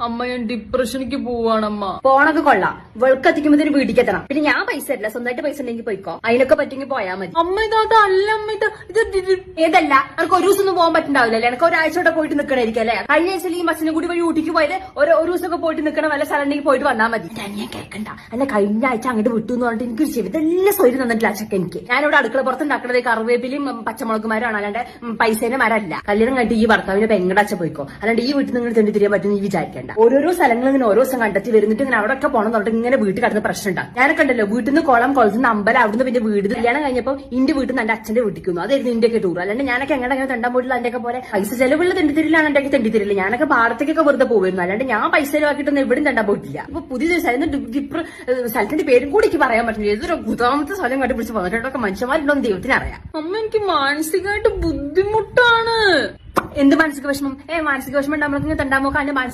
അമ്മ ഞാൻ ഡിപ്രഷനിക്ക് പോവാണമ്മ. പോണൊക്കെ കൊള്ളാം, വെളുക്കെത്തിക്കുമ്പോ വീട്ടിലേക്ക് എത്തണം. പിന്നെ ഞാൻ പൈസ തരില്ല, സ്വന്തമായിട്ട് പൈസ ഉണ്ടെങ്കിൽ പോയിക്കോ. അതിനൊക്കെ പറ്റുമെങ്കിൽ പോയാൽ മതി. അമ്മ ഇതാ അല്ല അമ്മ ഏതല്ല, എനിക്ക് ഒരു ദിവസം ഒന്നും പോകാൻ പറ്റുണ്ടാവില്ലല്ലേ? എനിക്ക് ഒരാഴ്ചയോടെ പോയിട്ട് നിൽക്കണായിരിക്കും അല്ലേ? കഴിഞ്ഞ ആഴ്ചയിൽ ഈ ബസ്സിനും കൂടി വഴി ഊട്ടിക്ക് പോയത് ഒരു ദിവസമൊക്കെ പോയിട്ട് നിൽക്കണ വല്ല സ്ഥലം ഉണ്ടെങ്കിൽ പോയിട്ട് വന്നാൽ മതി. ഞാൻ കേൾക്കണ്ട, എന്നെ കഴിഞ്ഞ ആഴ്ച അങ്ങോട്ട് വിട്ടു എന്ന് പറഞ്ഞിട്ട് എനിക്കൊരു ചെവിതെല്ലാം സ്വയം തന്നിട്ടില്ല അച്ഛക്ക്. എനിക്ക് ഞാനിവിടെ അടുക്കള പുറത്തുണ്ടാക്കണത് കറിവേപ്പിലും പച്ചമുളകുമാരാണ്, അല്ലാണ്ട് പൈസേനെ മരല്ല. കല്യാണം കഴിഞ്ഞിട്ട് ഈ ഭർത്താവിനെ പെങ്ങടെ അച്ഛ പോയിക്കോ, അല്ലാണ്ട് ഈ വീട്ടിൽ നിങ്ങൾ തെണ്ടി തിരിയാൻ പറ്റും ഈ വിചാരിക്കേണ്ട. ഓരോരോ സ്ഥലങ്ങൾ ഇങ്ങനെ ഓരോ ദിവസം കണ്ടെത്തി വരുന്നിട്ട് ഇങ്ങനെ അവിടെ ഒക്കെ പോകണം പറഞ്ഞിട്ട് ഇങ്ങനെ വീട്ടിൽ കിടന്ന പ്രശ്നം ഉണ്ടാകും. ഞാനൊക്കെ ഉണ്ടല്ലോ, വീട്ടിൽ നിന്ന് കുളത്തിൽ നിന്ന് അമ്പലം, അവിടുന്ന് പിന്നെ വീട്. കല്യാണം കഴിഞ്ഞപ്പോൾ ഇന്റെ വീട്ടിൽ നിന്ന് എന്റെ അച്ഛന്റെ വീട്ടിൽ അതായിരുന്നു ഇന്ത്യയൊക്കെ ടൂർ. അല്ലാണ്ട് ഞാനൊക്കെ എങ്ങനെ തെണ്ടാൻ പോയിട്ടില്ല. അതിന്റെ ഒക്കെ പോലെ പൈസ ചെലവുള്ള തെണ്ടിത്തിരിലാണ് എന്റെ തെണ്ടിത്തിരില്ല. ഞാനൊക്കെ പാടത്തേക്കൊക്കെ വെറുതെ പോകുമായിരുന്നു, അല്ലാണ്ട് ഞാൻ പൈസ ചെലവാക്കിയിട്ടൊന്നും എവിടെയും തെണ്ടാൻ പോയിട്ടില്ല. ഇപ്പൊ പുതിയ സ്ഥലത്തിന്റെ പേരും കൂടി എനിക്ക് പറയാൻ പറ്റില്ല. ഏതൊരു ഗുതാമത്തെ സ്ഥലം കണ്ടുപിടിച്ച് വന്നിട്ടൊക്കെ മനുഷ്യന്മാരുണ്ടോ എന്ന് ദൈവത്തിന് അറിയാം. അമ്മ എനിക്ക് മാനസികമായിട്ട് ബുദ്ധിമുട്ടാണ്. എന്ത് മാനസിക വിഷമം? മാനസിക വിഷമം ഉണ്ടാകുമ്പോൾ തെണ്ടാൻ നോക്കാൻ